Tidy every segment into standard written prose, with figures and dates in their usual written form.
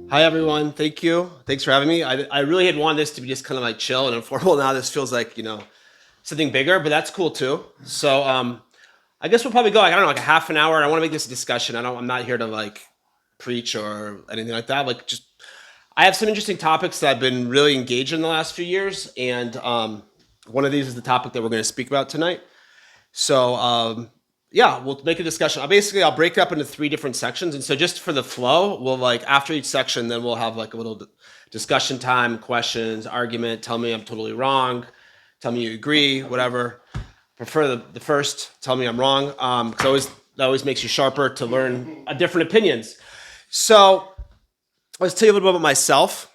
Hi everyone, thank you. Thanks for having me. I really had wanted this to be just kind of like chill and informal. Now this feels like something bigger, but that's cool too. So I guess we'll probably go like I don't know like a half an hour. I want to make this a discussion. I'm not here to like preach or anything like that. Like just I have some interesting topics that I've been really engaged in the last few years, and one of these is the topic that we're going to speak about tonight. So yeah, we'll make a discussion. I'll break it up into three different sections, and so just for the flow, we'll like after each section, then we'll have like a little discussion time, questions, argument. Tell me I'm totally wrong. Tell me you agree, whatever. Prefer the first. Tell me I'm wrong. Because that always makes you sharper to learn different opinions. So let's tell you a little bit about myself.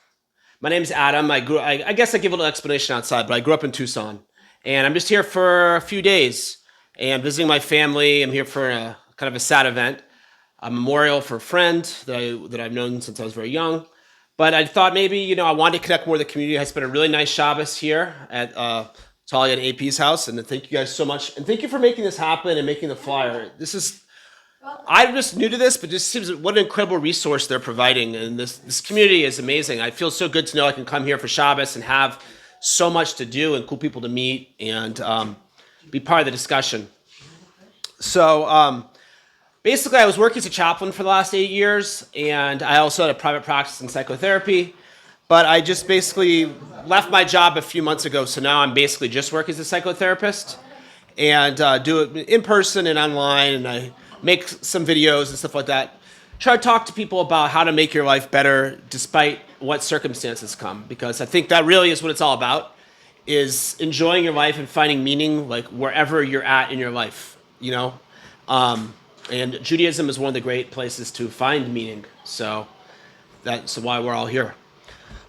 My name's Adam. I guess I give a little explanation outside, but I grew up in Tucson, and I'm just here for a few days and visiting my family. I'm here for a kind of a sad event, a memorial for a friend that I've known since I was very young. But I thought maybe I wanted to connect more with the community. I spent a really nice Shabbos here at Talia and AP's house, and thank you guys so much, and thank you for making this happen and making the flyer. I'm just new to this, but this seems what an incredible resource they're providing, and this community is amazing. I feel so good to know I can come here for Shabbos and have so much to do and cool people to meet and be part of the discussion. So basically, I was working as a chaplain for the last 8 years, and I also had a private practice in psychotherapy. But I just basically left my job a few months ago, so now I'm basically just working as a psychotherapist and do it in person and online, and I make some videos and stuff like that. Try to talk to people about how to make your life better despite what circumstances come, because I think that really is what it's all about, is enjoying your life and finding meaning like wherever you're at in your life. And Judaism is one of the great places to find meaning. So that's why we're all here.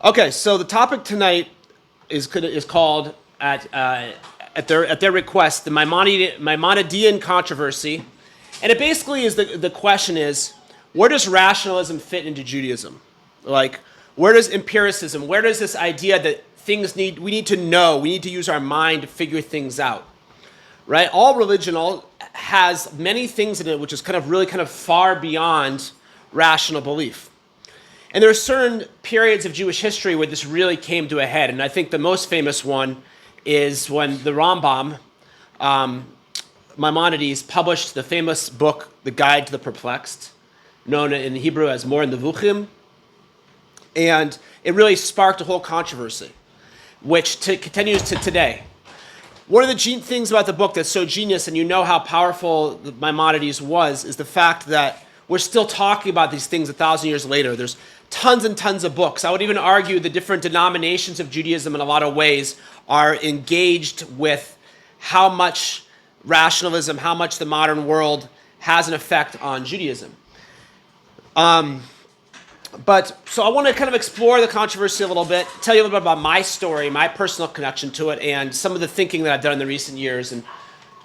Okay, so the topic tonight is called at their request the Maimonidean controversy, and it basically is the question is, where does rationalism fit into Judaism? Like, where does empiricism? Where does this idea that we need to know, we need to use our mind to figure things out, right? All religion has many things in it which is kind of far beyond rational belief. And there are certain periods of Jewish history where this really came to a head. And I think the most famous one is when the Rambam, Maimonides, published the famous book, The Guide to the Perplexed, known in Hebrew as Mor Nevuchim. And it really sparked a whole controversy, which continues to today. One of the things about the book that's so genius, and you know how powerful Maimonides was, is the fact that we're still talking about these things 1,000 years later. There's tons and tons of books. I would even argue the different denominations of Judaism in a lot of ways are engaged with how much rationalism, how much the modern world has an effect on Judaism. But so I want to kind of explore the controversy a little bit, tell you a little bit about my story, my personal connection to it, and some of the thinking that I've done in the recent years, and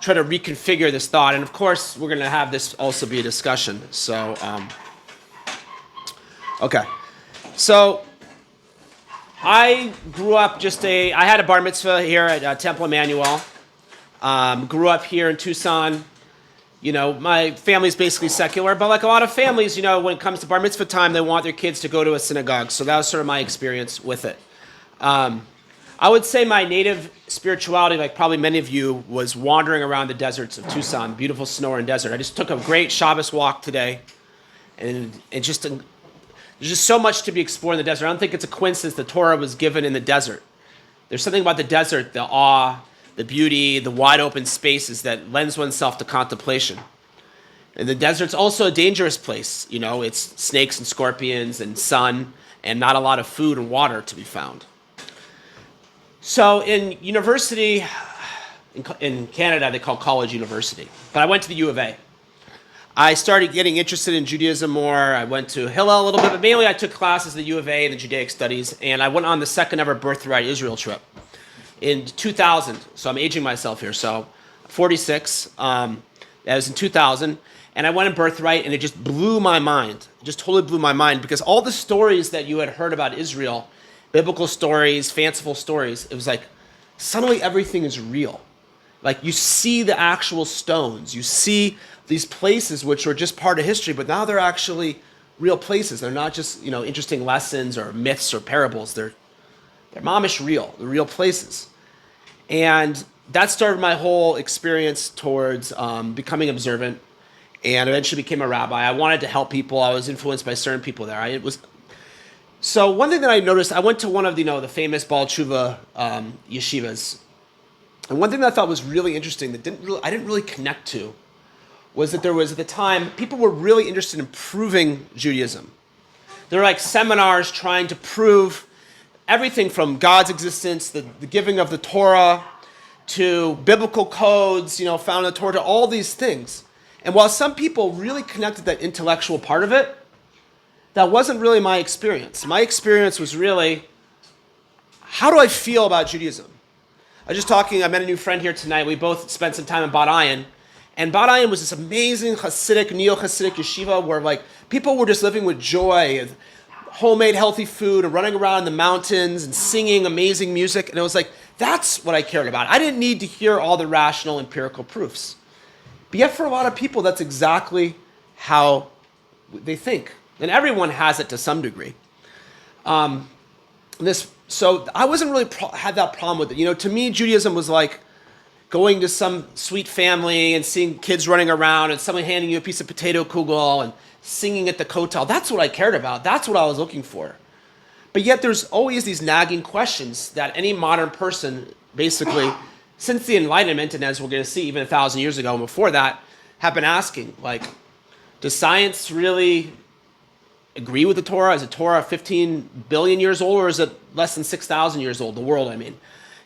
try to reconfigure this thought. And of course, we're going to have this also be a discussion. So, okay. So I grew up I had a bar mitzvah here at Temple Emmanuel. Grew up here in Tucson. My family's basically secular, but like a lot of families, when it comes to bar mitzvah time, they want their kids to go to a synagogue. So that was sort of my experience with it. I would say my native spirituality, like probably many of you, was wandering around the deserts of Tucson, beautiful Sonoran Desert. I just took a great Shabbos walk today, and there's just so much to be explored in the desert. I don't think it's a coincidence the Torah was given in the desert. There's something about the desert, the awe, the beauty, the wide open spaces that lends oneself to contemplation. And the desert's also a dangerous place. It's snakes and scorpions and sun and not a lot of food and water to be found. So in university, in Canada, they call college university. But I went to the U of A. I started getting interested in Judaism more. I went to Hillel a little bit, but mainly I took classes at the U of A in the Judaic studies, and I went on the second ever Birthright Israel trip in 2000. So I'm aging myself here. So 46. That was in 2000. And I went in Birthright, and it just blew my mind. It just totally blew my mind, because all the stories that you had heard about Israel, biblical stories, fanciful stories, it was like suddenly everything is real. Like you see the actual stones. You see these places which were just part of history, but now they're actually real places. They're not just, interesting lessons or myths or parables. They're mamish real. They're real places. And that started my whole experience towards becoming observant, and eventually became a rabbi. I wanted to help people. I was influenced by certain people there. So one thing that I noticed, I went to one of the famous Baal Tshuva yeshivas, and one thing that I thought was really interesting that I didn't really connect to was that there was, at the time, people were really interested in proving Judaism. There were like seminars trying to prove everything from God's existence, the giving of the Torah, to biblical codes, found in the Torah, to all these things. And while some people really connected that intellectual part of it, that wasn't really my experience. My experience was really, how do I feel about Judaism? I met a new friend here tonight. We both spent some time in Bat Ayin. And Bat Ayin was this amazing Hasidic, neo-Hasidic yeshiva where people were just living with joy and homemade healthy food and running around in the mountains and singing amazing music. And it was that's what I cared about. I didn't need to hear all the rational empirical proofs. But yet for a lot of people, that's exactly how they think. And everyone has it to some degree. So I wasn't really had that problem with it. To me, Judaism was like going to some sweet family and seeing kids running around and someone handing you a piece of potato kugel and singing at the kotel. That's what I cared about. That's what I was looking for. But yet there's always these nagging questions that any modern person, basically, since the Enlightenment, and as we're going to see even 1,000 years ago and before that, have been asking, does science really agree with the Torah? Is the Torah 15 billion years old, or is it less than 6,000 years old? The world, I mean.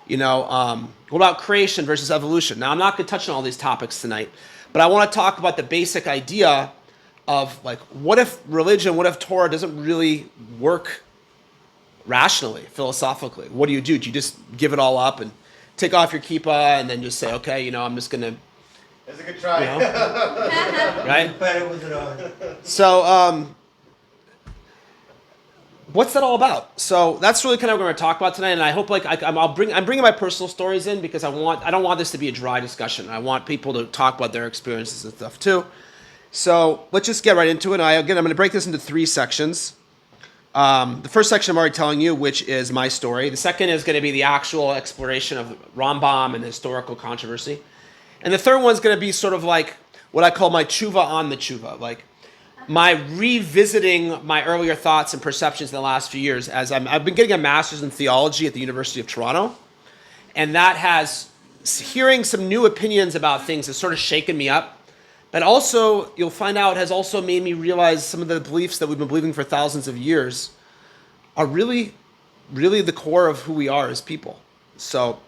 What about creation versus evolution? Now, I'm not going to touch on all these topics tonight, but I want to talk about the basic idea of what if religion, what if Torah doesn't really work rationally, philosophically? What do? Do you just give it all up and take off your kippah and then just say, okay, I'm just going to... It's a good try. Right? Better with it on. So, what's that all about? So that's really kind of what we're going to talk about tonight, and I hope I'm bringing my personal stories in because I don't want this to be a dry discussion. I want people to talk about their experiences and stuff too. So let's just get right into it. I'm going to break this into 3 sections. The first section I'm already telling you, which is my story. The second is going to be the actual exploration of Rambam and the historical controversy. And the third one's going to be sort of like what I call my tshuva on the tshuva, my revisiting my earlier thoughts and perceptions in the last few years. As I've been getting a master's in theology at the University of Toronto, and that has, hearing some new opinions about things has sort of shaken me up. But also, you'll find out, has also made me realize some of the beliefs that we've been believing for thousands of years are really, really the core of who we are as people. So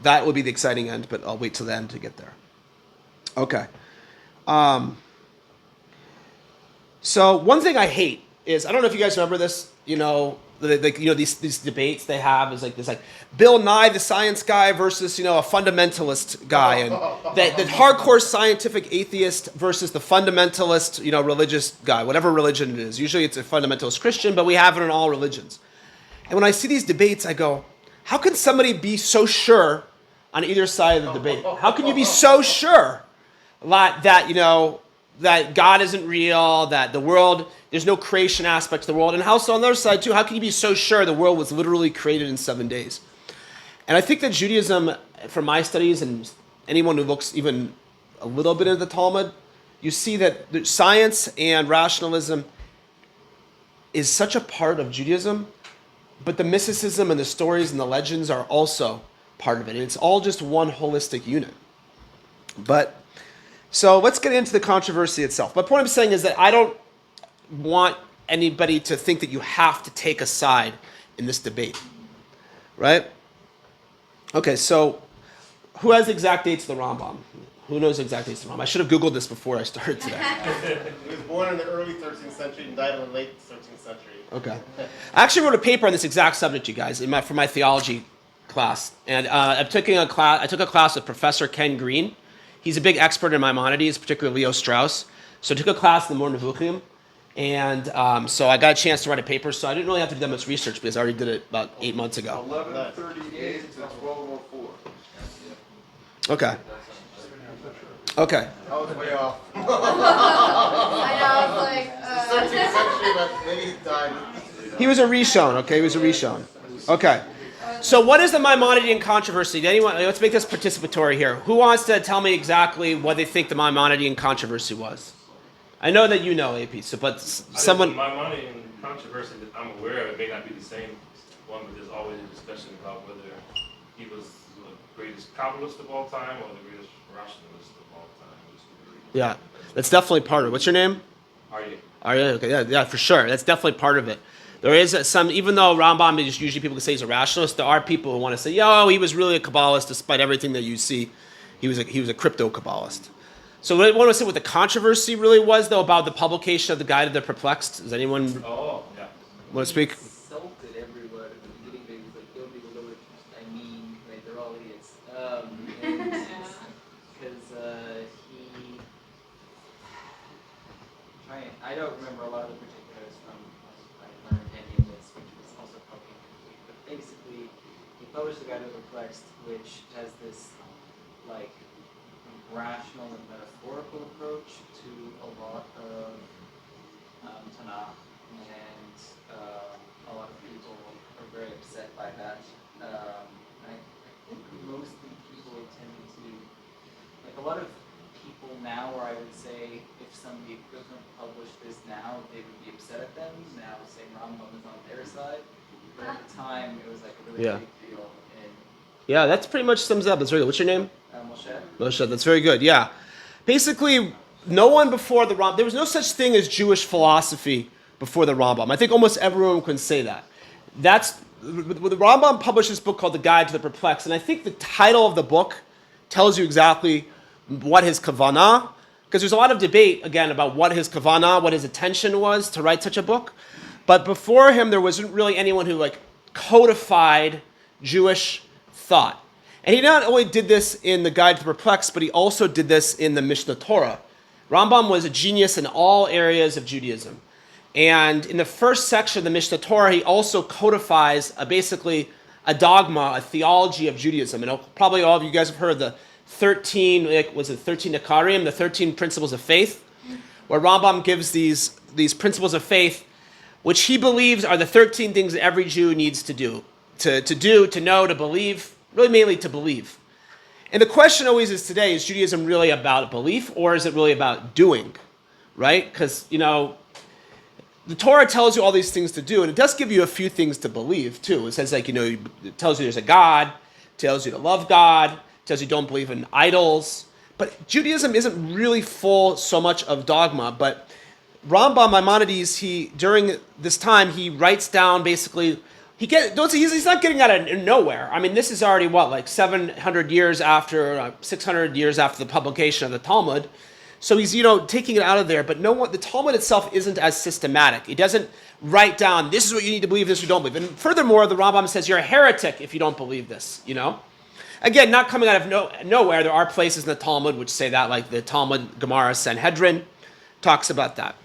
that will be the exciting end, but I'll wait till the end to get there. Okay. So one thing I hate is, I don't know if you guys remember this, these debates they have is this Bill Nye, the science guy, versus, a fundamentalist guy, and the hardcore scientific atheist versus the fundamentalist, religious guy, whatever religion it is. Usually it's a fundamentalist Christian, but we have it in all religions. And when I see these debates, I go, how can somebody be so sure on either side of the debate? How can you be so sure that God isn't real, that the world, there's no creation aspect to the world? And also on the other side too, how can you be so sure the world was literally created in 7 days? And I think that Judaism, from my studies, and anyone who looks even a little bit into the Talmud, you see that science and rationalism is such a part of Judaism, but the mysticism and the stories and the legends are also part of it. And it's all just one holistic unit. So let's get into the controversy itself. My point I'm saying is that I don't want anybody to think that you have to take a side in this debate, right? Okay, so who has the exact dates of the Rambam? Who knows the exact dates of the Rambam? I should have Googled this before I started today. He was born in the early 13th century and died in the late 13th century. Okay. I actually wrote a paper on this exact subject, you guys, for my theology class. And I took a class with Professor Ken Green. He's a big expert in Maimonides, particularly Leo Strauss. So I took a class in the Mor Nevuchim, and so I got a chance to write a paper. So I didn't really have to do that much research because I already did it about 8 months ago. 1138 to 1204. Okay. Okay. I was way off. I know, I was like, 13th century maybe he died. He was a Rishon, okay? He was a Rishon. Okay. So what is the Maimonidean controversy? Anyone? Let's make this participatory here. Who wants to tell me exactly what they think the Maimonidean controversy was? I know that you know, AP, so but someone... The Maimonidean controversy that I'm aware of, it may not be the same one, but there's always a discussion about whether he was the greatest Kabbalist of all time or the greatest rationalist of all time. Yeah, that's definitely part of it. What's your name? Arya. Arya, okay, yeah, for sure. That's definitely part of it. There is some, even though Rambam is usually people can say he's a rationalist, there are people who want to say, yo, he was really a Kabbalist despite everything that you see. He was a crypto Kabbalist. So what I want to say what the controversy really was, though, about the publication of the Guide of the Perplexed. Does anyone Oh, yeah. want to speak? Insulted everyone at the beginning. They was like, don't even know what I mean. Like, they're all idiots. Because he... I don't remember a lot of the particulars from my Indigenous, which was also probably incomplete. But basically, he published the Guide of the Perplexed, which has this, like, rational and metaphorical approach to a lot of Tanakh, and a lot of people are very upset by that. I think mostly people tend to, like a lot of people now, or I would say if somebody equivalent published this now, they would be upset at them, now saying Rambam is on their side. But at the time, it was like a really big deal. And Yeah, that's pretty much sums up. That's very good. What's your name? Moshe. Moshe, that's very good. Yeah. Basically, no one before the Rambam, there was no such thing as Jewish philosophy before the Rambam. I think almost everyone can say that. The Rambam published this book called The Guide to the Perplexed, and I think the title of the book tells you exactly what his kavanah, because there's a lot of debate, again, about what his kavanah, what his intention was to write such a book. But before him, there wasn't really anyone who codified Jewish thought. And he not only did this in the Guide to the Perplexed, but he also did this in the Mishnah Torah. Rambam was a genius in all areas of Judaism. And in the first section of the Mishnah Torah, he also codifies basically a dogma, a theology of Judaism. And probably all of you guys have heard the 13 Ikarim, the 13 principles of faith, where Rambam gives these principles of faith, which he believes are the 13 things that every Jew needs to do, to know, to believe, really mainly to believe. And the question always is today, is Judaism really about belief or is it really about doing, right? Because, the Torah tells you all these things to do, and it does give you a few things to believe, too. It says, it tells you there's a God, tells you to love God, tells you don't believe in idols. But Judaism isn't really full so much of dogma, but Rambam Maimonides, during this time, he writes down basically, he's not getting out of nowhere. I mean, this is already 700 years after, 600 years after the publication of the Talmud. So he's, taking it out of there, but the Talmud itself isn't as systematic. He doesn't write down, this is what you need to believe, this you don't believe. And furthermore, the Rambam says you're a heretic if you don't believe this, Again, not coming out of nowhere. There are places in the Talmud which say that, like the Talmud Gemara Sanhedrin talks about that.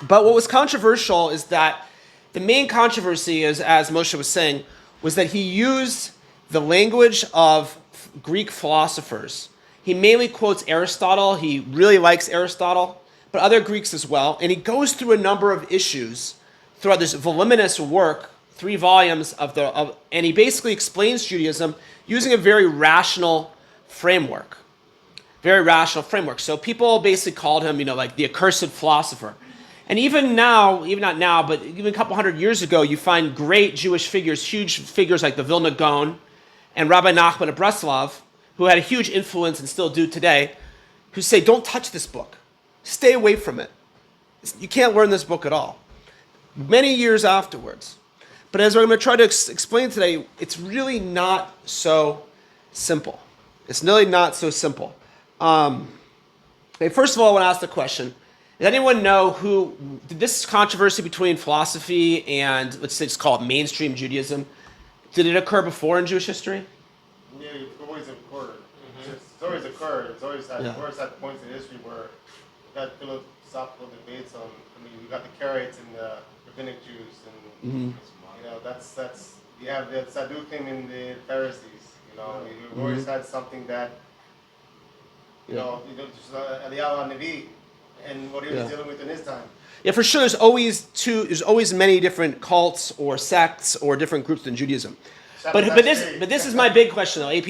But what was controversial is that the main controversy is, as Moshe was saying, was that he used the language of Greek philosophers. He mainly quotes Aristotle. He really likes Aristotle, but other Greeks as well. And he goes through a number of issues throughout this voluminous work, 3 volumes and he basically explains Judaism using a very rational framework. Very rational framework. So people basically called him, the accursed philosopher. And even now, even not now, but even a couple hundred years ago, you find great Jewish figures, huge figures like the Vilna Gaon and Rabbi Nachman of Breslov, who had a huge influence and still do today, who say, don't touch this book. Stay away from it. You can't learn this book at all. Many years afterwards. But as I'm going to try to explain today, it's really not so simple. It's really not so simple. Okay, first of all, I want to ask the question, does anyone know did this controversy between philosophy and, let's say, just call it mainstream Judaism, did it occur before in Jewish history? Yeah, it's always occurred. It's always occurred. It's always had points in history where we got philosophical debates on. We got the Karaites and the rabbinic Jews, and you have the Sadducees and the Pharisees. We've always had something that just Eliyahu Navi and what he was dealing with in his time. Yeah, for sure. There's always many different cults or sects or different groups in Judaism. But this is my big question though, AP.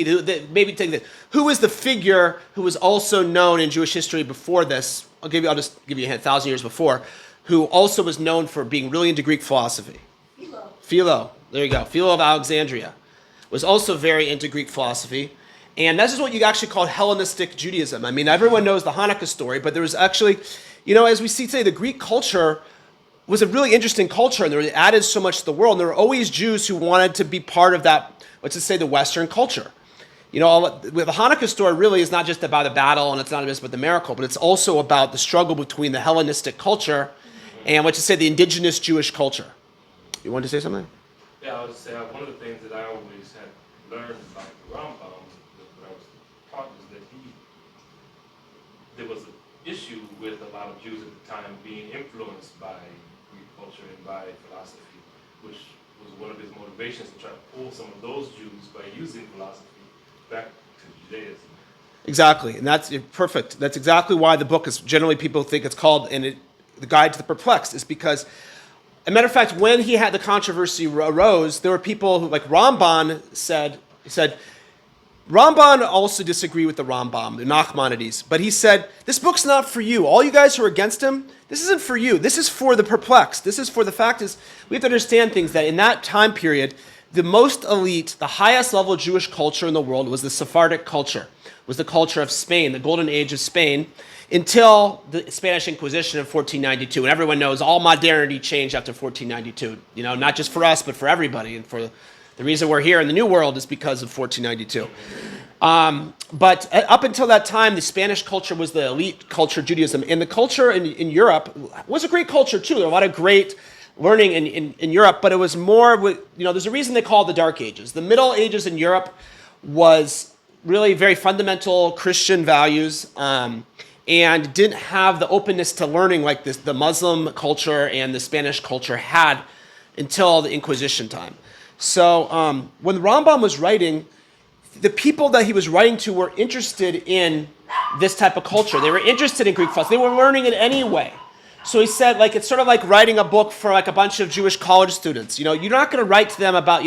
Maybe take this. Who is the figure who was also known in Jewish history before this? I'll just give you a hint. 1,000 years before, who also was known for being really into Greek philosophy. Philo. There you go. Philo of Alexandria was also very into Greek philosophy. And this is what you actually call Hellenistic Judaism. I mean, everyone knows the Hanukkah story, but there was actually, as we see today, the Greek culture was a really interesting culture, and it added so much to the world. And there were always Jews who wanted to be part of that, let's just say, the Western culture. The Hanukkah story really is not just about the battle, and it's not just about the miracle, but it's also about the struggle between the Hellenistic culture and, let's just say, the indigenous Jewish culture. You wanted to say something? Yeah, I would say one of the things that I always had learned about the Rambam, what I was taught, is that there was an issue with a lot of Jews at the time being influenced by Greek culture and by philosophy, which was one of his motivations to try to pull some of those Jews by using philosophy back to Judaism. Exactly, and that's perfect. That's exactly why the book is generally people think it's called The Guide to the Perplexed, is because, as a matter of fact, when he had the controversy arose, there were people who, like Ramban, said Ramban also disagreed with the Rambam, the Maimonides, but he said, this book's not for you. All you guys who are against him, this isn't for you. This is for the perplexed. This is for the fact is, we have to understand things that in that time period, the most elite, the highest level Jewish culture in the world was the Sephardic culture, was the culture of Spain, the golden age of Spain, until the Spanish Inquisition of 1492. And everyone knows all modernity changed after 1492, not just for us, but for everybody. And for the reason we're here in the New World is because of 1492. But up until that time, the Spanish culture was the elite culture of Judaism. And the culture in Europe was a great culture too. There were a lot of great learning in Europe, but it was more, there's a reason they call it the Dark Ages. The Middle Ages in Europe was really very fundamental Christian values, and didn't have the openness to learning like the Muslim culture and the Spanish culture had until the Inquisition time. So when Rambam was writing, the people that he was writing to were interested in this type of culture. They were interested in Greek philosophy. They were learning it anyway. So he said, it's sort of like writing a book for a bunch of Jewish college students. You're not going to write to them about,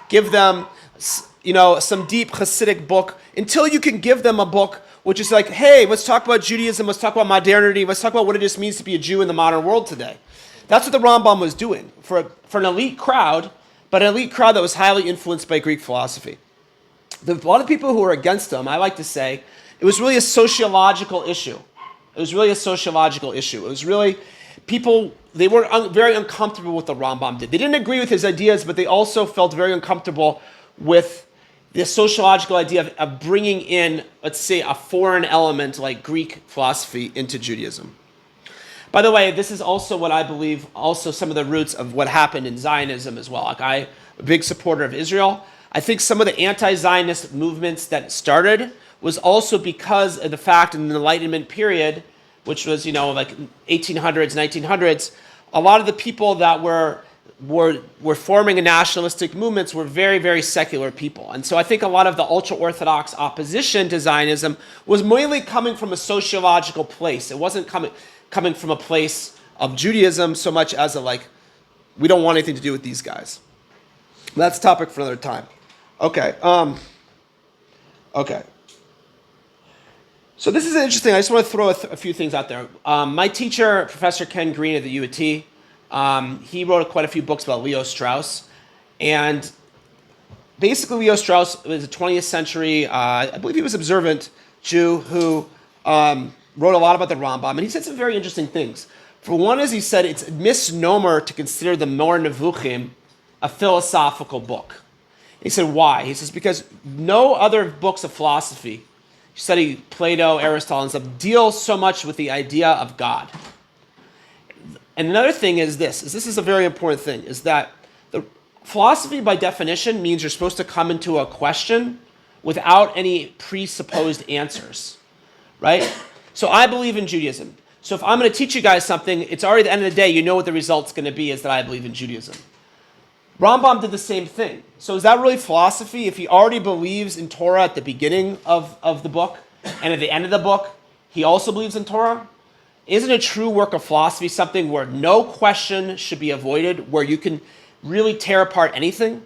give them, some deep Hasidic book until you can give them a book which is like, hey, let's talk about Judaism, let's talk about modernity, let's talk about what it just means to be a Jew in the modern world today. That's what the Rambam was doing for an elite crowd, but an elite crowd that was highly influenced by Greek philosophy. A lot of people who were against him, I like to say, it was really a sociological issue. It was really people, they were very uncomfortable with what the Rambam did. They didn't agree with his ideas, but they also felt very uncomfortable with the sociological idea of bringing in, let's say, a foreign element like Greek philosophy into Judaism. By the way, this is also what I believe, also some of the roots of what happened in Zionism as well. I'm a big supporter of Israel. I think some of the anti-Zionist movements that started was also because of the fact in the Enlightenment period, which was, 1800s, 1900s, a lot of the people that were forming a nationalistic movements were very, very secular people. And so I think a lot of the ultra-Orthodox opposition to Zionism was mainly coming from a sociological place. It wasn't coming from a place of Judaism so much as we don't want anything to do with these guys. That's a topic for another time. Okay. Okay. So this is interesting. I just want to throw a few things out there. My teacher, Professor Ken Green at the U of T, he wrote quite a few books about Leo Strauss. And basically Leo Strauss was a 20th century, I believe he was observant Jew who wrote a lot about the Rambam. And he said some very interesting things. For one, as he said, it's a misnomer to consider the Mor Nevuchim a philosophical book. He said, why? He says, because no other books of philosophy, study Plato, Aristotle, and stuff, deal so much with the idea of God. And another thing is this is a very important thing, is that the philosophy by definition means you're supposed to come into a question without any presupposed answers, right? So I believe in Judaism. So if I'm going to teach you guys something, it's already at the end of the day, you know what the result's going to be is that I believe in Judaism. Rambam did the same thing. So is that really philosophy? If he already believes in Torah at the beginning of the book, and at the end of the book, he also believes in Torah? Isn't a true work of philosophy something where no question should be avoided, where you can really tear apart anything?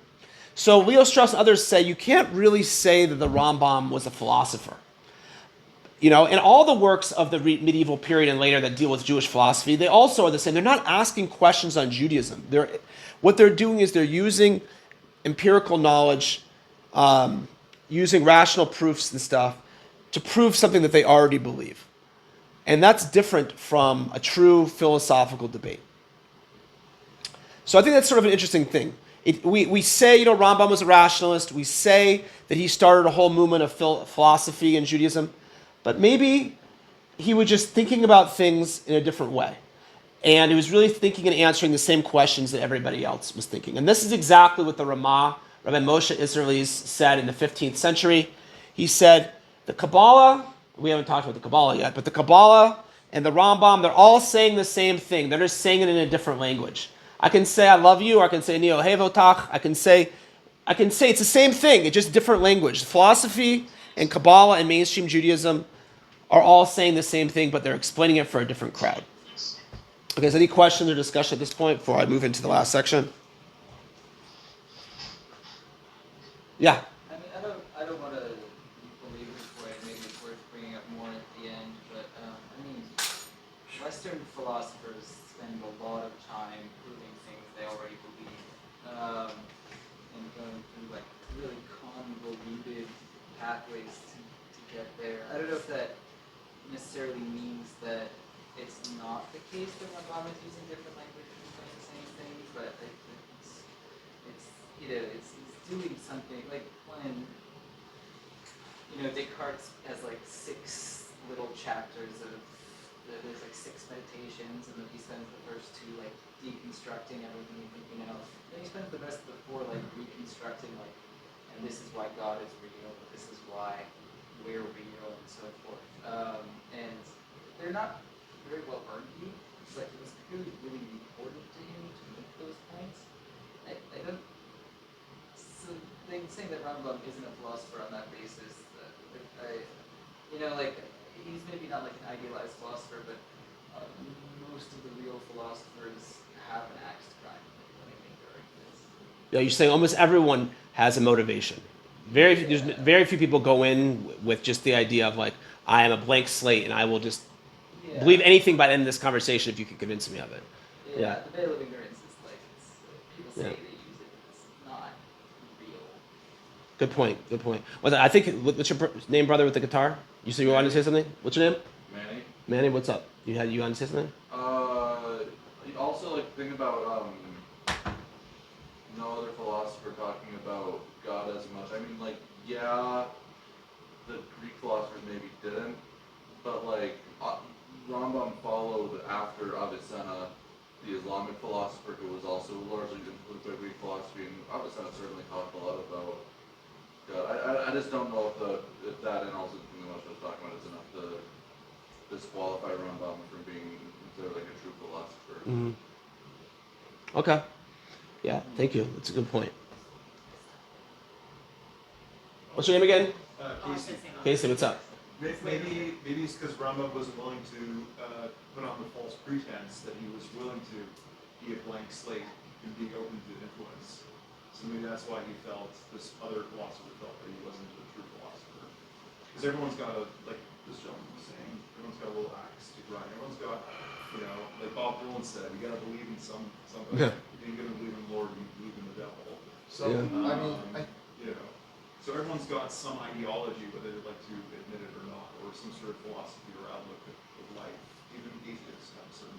So Leo Strauss and others say you can't really say that the Rambam was a philosopher. You know, and all the works of the medieval period and later that deal with Jewish philosophy, they also are the same. They're not asking questions on Judaism. What they're doing is they're using empirical knowledge, using rational proofs and stuff to prove something that they already believe. And that's different from a true philosophical debate. So I think that's sort of an interesting thing. We say, you know, Rambam was a rationalist. We say that he started a whole movement of philosophy in Judaism. But maybe he was just thinking about things in a different way. And he was really thinking and answering the same questions that everybody else was thinking. And this is exactly what the Ramah, Rabbi Moshe Israelis, said in the 15th century. He said, the Kabbalah, we haven't talked about the Kabbalah yet, but the Kabbalah and the Rambam, they're all saying the same thing. They're just saying it in a different language. I can say I love you, or I can say Neo Hevotach. I can say it's the same thing, it's just different language. Philosophy and Kabbalah and mainstream Judaism are all saying the same thing, but they're explaining it for a different crowd. Okay, so any questions or discussion at this point before I move into the last section? Yeah. I don't want to believe this way. Maybe it's worth bringing up more at the end. But Western philosophers spend a lot of time proving things they already believe, and going through like really convoluted pathways to get there. I don't know if that necessarily means that it's not the case that Rambam is using different languages and saying the same thing, but it's doing something like when Descartes has like 6 little chapters of there's like 6 meditations, and then he spends the first 2 like deconstructing everything and thinking else. Then he spends the rest of the 4 like reconstructing like, and this is why God is real, but this is why we're real, and so forth. And they're not very well argued, but it was clearly really important to him to make those points. I don't. So they saying that Rambam isn't a philosopher on that basis. He's maybe not like an idealized philosopher, but most of the real philosophers have an axe to grind when they make their arguments. Yeah, you're saying almost everyone has a motivation. There's very few people go in with just the idea of like, I am a blank slate and I will just believe anything by the end of this conversation if you can convince me of it. Yeah. The veil of ignorance is like, people say they use it, but it's not real. Good point. I think, what's your name, brother, with the guitar? You said you wanted to say something? What's your name? Manny. Manny, what's up? You wanted to say something? Also, like, think about no other philosopher talking about God as much. I mean, like, yeah, the Greek philosophers maybe didn't, but like Rambam followed after Avicenna, the Islamic philosopher who was also largely influenced by Greek philosophy, and Avicenna certainly talked a lot about God. I just don't know if that and also the thing that I was talking about is enough to disqualify Rambam from being considered like a true philosopher. Mm-hmm. Okay. Yeah, thank you. That's a good point. What's your name again? Casey. Casey, what's up? Maybe it's because Rambam wasn't willing to put on the false pretense that he was willing to be a blank slate and be open to influence. So maybe that's why he felt, this other philosopher felt that he wasn't a true philosopher. Because everyone's got like this gentleman was saying, everyone's got a little axe to grind. Everyone's got, like Bob Dylan said, you got to believe in somebody. Yeah. If you're going to believe in the Lord, you believe in the devil. So, So everyone's got some ideology, whether they'd like to admit it or not, or some sort of philosophy or outlook of life. Even atheists have some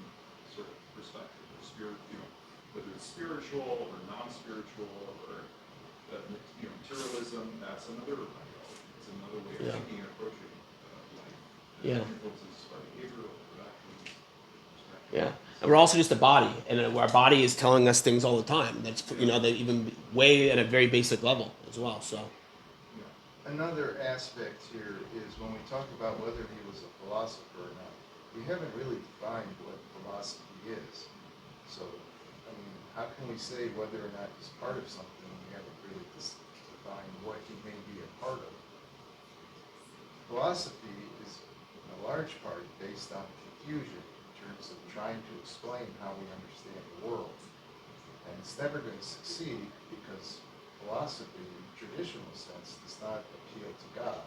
sort of perspective, or whether it's spiritual or non-spiritual, or materialism. That's another ideology. It's another way of thinking and approaching life. It influences our behavior, our actions. Yeah. And we're also just a body, and our body is telling us things all the time. That's that even way at a very basic level as well. So. Another aspect here is when we talk about whether he was a philosopher or not, we haven't really defined what philosophy is. So, how can we say whether or not he's part of something when we haven't really defined what he may be a part of? Philosophy is, in a large part, based on confusion in terms of trying to explain how we understand the world. And it's never going to succeed because philosophy, in the traditional sense, does not appeal to God.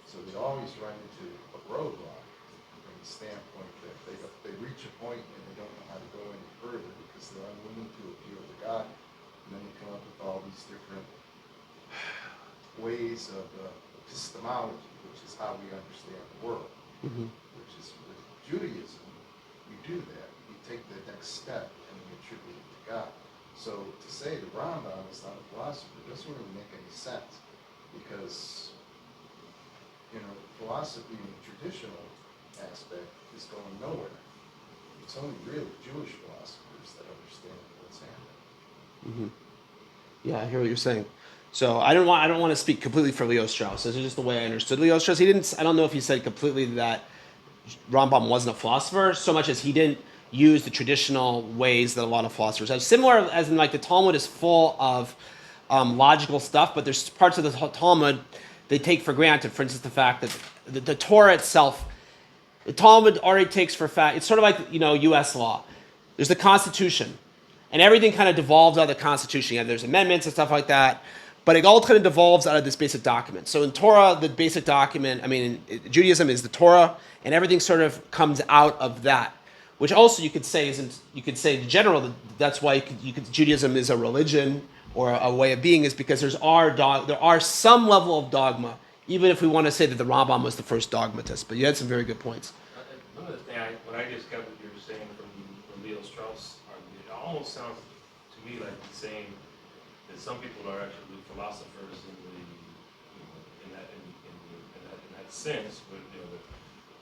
So they always run into a roadblock from the standpoint that they reach a point and they don't know how to go any further because they're unwilling to appeal to God. And then they come up with all these different ways of epistemology, which is how we understand the world. Which is with Judaism, we do that. We take the next step and we attribute it to God. So to say the Rambam is not a philosopher doesn't really make any sense because, philosophy in the traditional aspect is going nowhere. It's only really Jewish philosophers that understand what's happening. Yeah, I hear what you're saying. So I don't want to speak completely for Leo Strauss. This is just the way I understood Leo Strauss. I don't know if he said completely that Rambam wasn't a philosopher, so much as he didn't use the traditional ways that a lot of philosophers have. Similar as in, like, the Talmud is full of logical stuff, but there's parts of the Talmud they take for granted. For instance, the fact that the Torah itself, the Talmud already takes for fact. It's sort of like, U.S. law. There's the Constitution, and everything kind of devolves out of the Constitution. There's amendments and stuff like that, but it all kind of devolves out of this basic document. So in Torah, the basic document, in Judaism is the Torah, and everything sort of comes out of that. Which also you could say in general that's why Judaism is a religion or a way of being, is because there are some level of dogma, even if we want to say that the Rambam was the first dogmatist. But you had some very good points. One of the things, when I just got what you were saying from Leo Strauss argument, it almost sounds to me like he's saying that some people are actually philosophers in that sense, but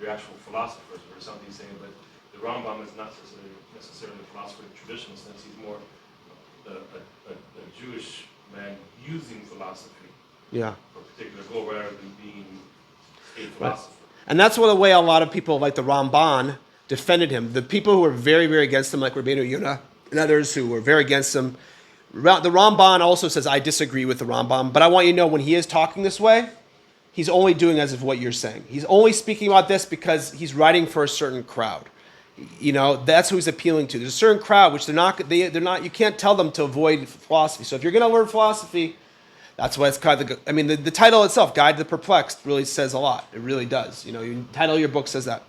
they're actual philosophers or something he's saying, but the Rambam is not necessarily a philosopher in the traditional sense. He's more a Jewish man using philosophy for a particular goal rather than being a philosopher. Right. And that's the way a lot of people like the Ramban defended him. The people who were very, very against him, like Rabbeinu Yonah and others who were very against him, the Ramban also says, I disagree with the Rambam, but I want you to know when he is talking this way, he's only doing as of what you're saying. He's only speaking about this because he's writing for a certain crowd. That's who he's appealing to. There's a certain crowd which they're not. You can't tell them to avoid philosophy. So if you're going to learn philosophy, that's why it's kind of the title itself, Guide to the Perplexed, really says a lot. It really does. The title of your book says that.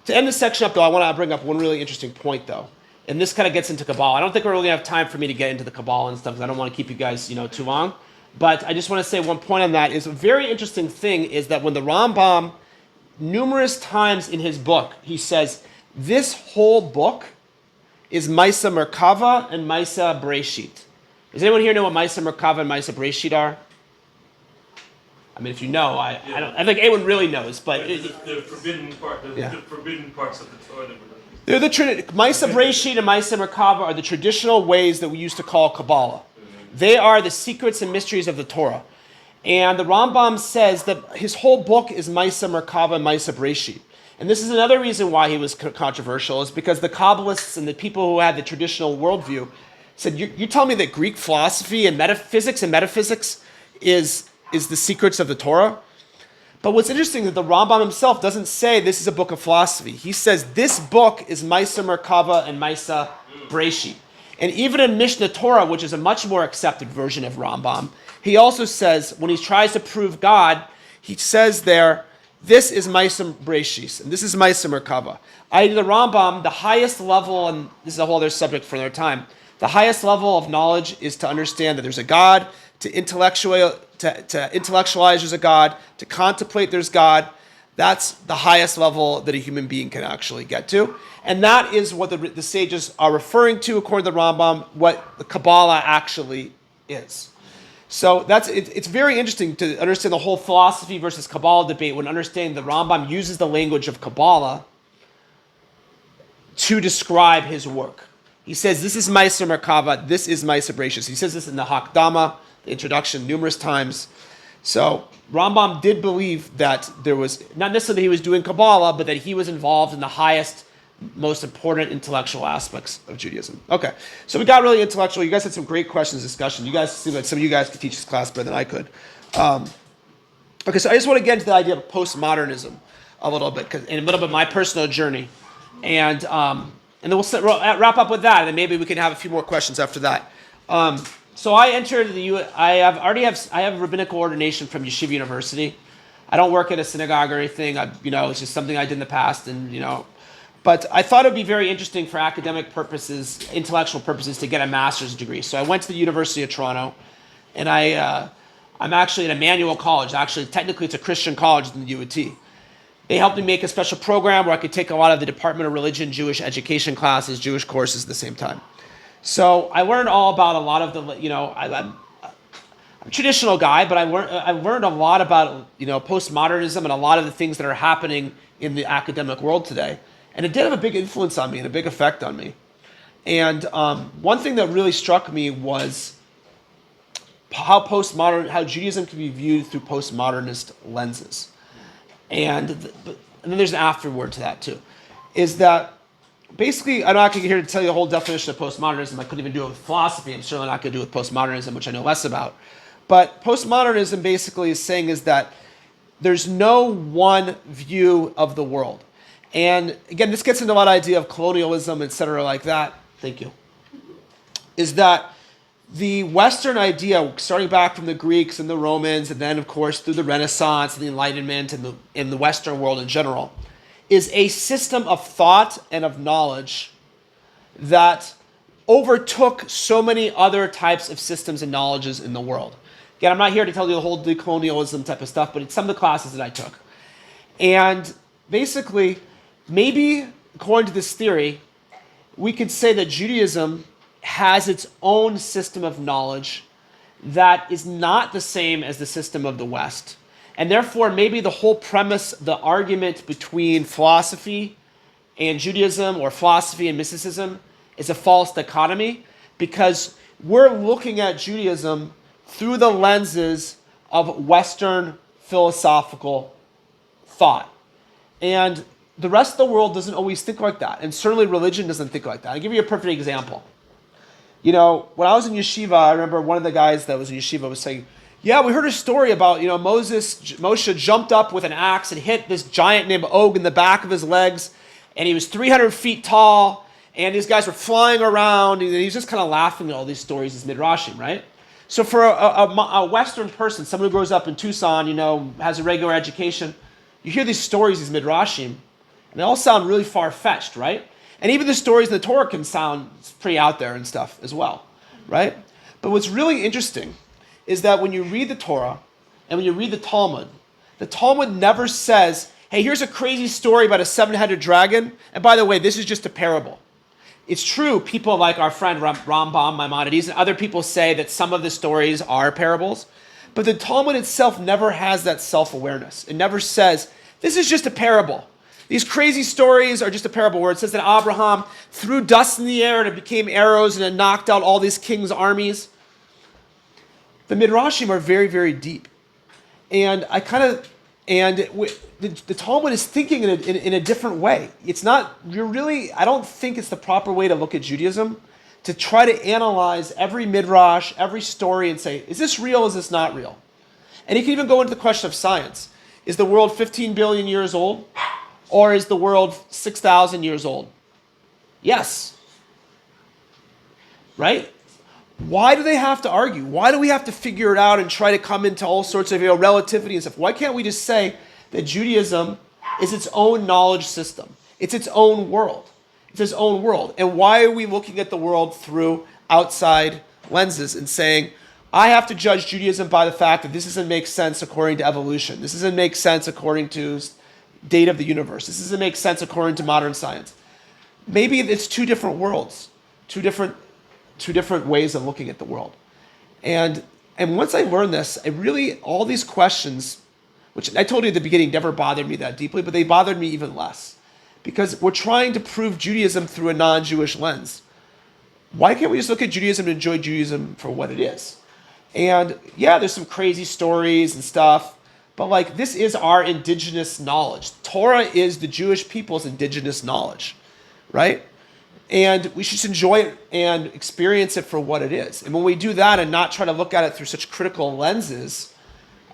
To end this section up, though, I want to bring up one really interesting point, though, and this kind of gets into Kabbalah. I don't think we're really going to have time for me to get into the Kabbalah and stuff because I don't want to keep you guys, too long. But I just want to say one point on that is a very interesting thing is that when the Rambam, numerous times in his book, he says, this whole book is Maisa Merkava and Maisa Breshit. Does anyone here know what Maisa Merkava and Maisa Breshit are? If you know, I think anyone really knows, but the forbidden part, the forbidden parts of the Torah. They're Maisa Breshit and Maisa Merkava are the traditional ways that we used to call Kabbalah. They are the secrets and mysteries of the Torah. And the Rambam says that his whole book is Maisa Merkava and Maisa Breshit. And this is another reason why he was controversial, is because the Kabbalists and the people who had the traditional worldview said, you tell me that Greek philosophy and metaphysics is the secrets of the Torah? But what's interesting is that the Rambam himself doesn't say this is a book of philosophy. He says this book is Maisa Merkava and Maisa Breshit. And even in Mishnah Torah, which is a much more accepted version of Rambam, he also says, when he tries to prove God, he says there, this is Maisa Breshis, and this is Maisa Merkava. The Rambam, the highest level, and this is a whole other subject for another time, the highest level of knowledge is to understand that there's a God, to intellectualize there's a God, to contemplate there's God. That's the highest level that a human being can actually get to. And that is what the sages are referring to, according to the Rambam, what the Kabbalah actually is. So it's very interesting to understand the whole philosophy versus Kabbalah debate when understanding the Rambam uses the language of Kabbalah to describe his work. He says, this is Maisa Merkava, this is Maisa Breshis. He says this in the Hakdama, the introduction, numerous times. So Rambam did believe that there was, not necessarily that he was doing Kabbalah, but that he was involved in the highest, most important intellectual aspects of Judaism. Okay, so we got really intellectual. You guys had some great questions, discussion. You guys seem like some of you guys could teach this class better than I could. Okay, so I just want to get into the idea of postmodernism a little bit, and a little bit my personal journey. And then wrap up with that, and then maybe we can have a few more questions after that. So I entered I have rabbinical ordination from Yeshiva University. I don't work at a synagogue or anything. It's just something I did in the past, but I thought it would be very interesting for academic purposes, intellectual purposes, to get a master's degree. So I went to the University of Toronto, and I'm actually at Emmanuel College. Actually, technically, it's a Christian college in the UT. They helped me make a special program where I could take a lot of the Department of Religion, Jewish education classes, Jewish courses at the same time. So I learned all about a lot of the, I'm a traditional guy, but I learned a lot about, postmodernism and a lot of the things that are happening in the academic world today. And it did have a big influence on me and a big effect on me. And one thing that really struck me was how Judaism can be viewed through postmodernist lenses. And then there's an afterword to that too, is that basically, I'm not going to get here to tell you the whole definition of postmodernism. I couldn't even do it with philosophy. I'm certainly not going to do it with postmodernism, which I know less about. But postmodernism basically is saying is that there's no one view of the world. And again, this gets into a lot of idea of colonialism, et cetera, like that. Thank you. Is that the Western idea, starting back from the Greeks and the Romans, and then, of course, through the Renaissance and the Enlightenment and in the Western world in general, is a system of thought and of knowledge that overtook so many other types of systems and knowledges in the world. Again, I'm not here to tell you the whole decolonialism type of stuff, but it's some of the classes that I took. And basically, maybe, according to this theory, we could say that Judaism has its own system of knowledge that is not the same as the system of the West. And therefore, maybe the whole premise, the argument between philosophy and Judaism or philosophy and mysticism is a false dichotomy, because we're looking at Judaism through the lenses of Western philosophical thought. And the rest of the world doesn't always think like that. And certainly religion doesn't think like that. I'll give you a perfect example. When I was in yeshiva, I remember one of the guys that was in yeshiva was saying, yeah, we heard a story about, Moshe jumped up with an axe and hit this giant named Og in the back of his legs, and he was 300 feet tall, and these guys were flying around, and he's just kind of laughing at all these stories, these midrashim, right? So for a Western person, someone who grows up in Tucson, has a regular education, you hear these stories, these midrashim, and they all sound really far-fetched, right? And even the stories in the Torah can sound pretty out there and stuff as well, right? But what's really interesting is that when you read the Torah and when you read the Talmud never says, hey, here's a crazy story about a seven-headed dragon, and by the way, this is just a parable. It's true, people like our friend Rambam, Maimonides, and other people say that some of the stories are parables, but the Talmud itself never has that self-awareness. It never says, this is just a parable. These crazy stories are just a parable, where it says that Abraham threw dust in the air and it became arrows and it knocked out all these kings' armies. The midrashim are very, very deep. And the Talmud is thinking in a different way. I don't think it's the proper way to look at Judaism, to try to analyze every midrash, every story, and say, is this real, is this not real? And you can even go into the question of science. Is the world 15 billion years old? Or is the world 6,000 years old? Yes. Right? Why do they have to argue? Why do we have to figure it out and try to come into all sorts of relativity and stuff? Why can't we just say that Judaism is its own knowledge system? It's its own world. It's its own world. And why are we looking at the world through outside lenses and saying, I have to judge Judaism by the fact that this doesn't make sense according to evolution. This doesn't make sense according to date of the universe. This doesn't make sense according to modern science. Maybe it's two different worlds, two different ways of looking at the world. And once I learned this, all these questions, which I told you at the beginning never bothered me that deeply, but they bothered me even less. Because we're trying to prove Judaism through a non-Jewish lens. Why can't we just look at Judaism and enjoy Judaism for what it is? And yeah, there's some crazy stories and stuff, but this is our indigenous knowledge. Torah is the Jewish people's indigenous knowledge, right? And we should enjoy it and experience it for what it is. And when we do that and not try to look at it through such critical lenses,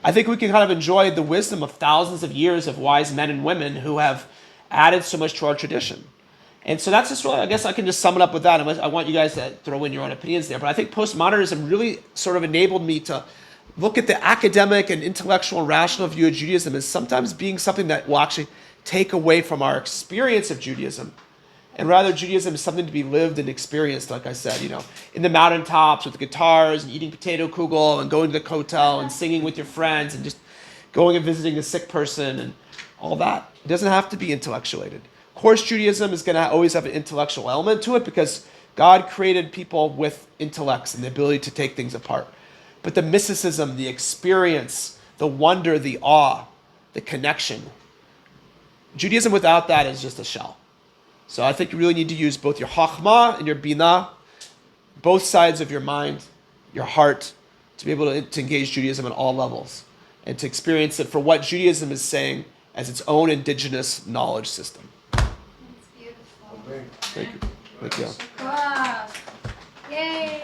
I think we can kind of enjoy the wisdom of thousands of years of wise men and women who have added so much to our tradition. And so that's just really, I guess I can just sum it up with that. I want you guys to throw in your own opinions there. But I think postmodernism really sort of enabled me to look at the academic and intellectual and rational view of Judaism as sometimes being something that will actually take away from our experience of Judaism. And rather, Judaism is something to be lived and experienced, like I said, in the mountaintops with the guitars and eating potato kugel and going to the kotel and singing with your friends and just going and visiting a sick person and all that. It doesn't have to be intellectuated. Of course, Judaism is going to always have an intellectual element to it because God created people with intellects and the ability to take things apart. But the mysticism, the experience, the wonder, the awe, the connection, Judaism without that is just a shell. So I think you really need to use both your chachma and your binah, both sides of your mind, your heart, to be able to engage Judaism on all levels and to experience it for what Judaism is saying as its own indigenous knowledge system. That's beautiful. Thank you. Thank you. Wow. Yay.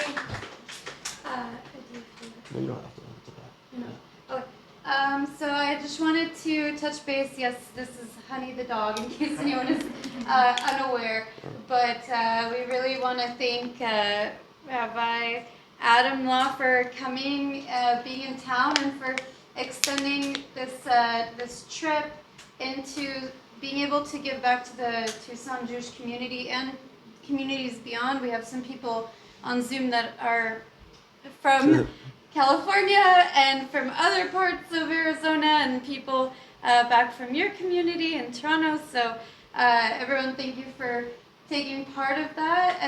No, you don't have to. It's okay. No. Okay. So I just wanted to touch base. Yes, this is Honey the dog, in case anyone is unaware. But we really want to thank Rabbi Adam Law for coming, being in town, and for extending this trip into being able to give back to the Tucson Jewish community and communities beyond. We have some people on Zoom that are from California and from other parts of Arizona, and people back from your community in Toronto. So everyone, thank you for taking part of that.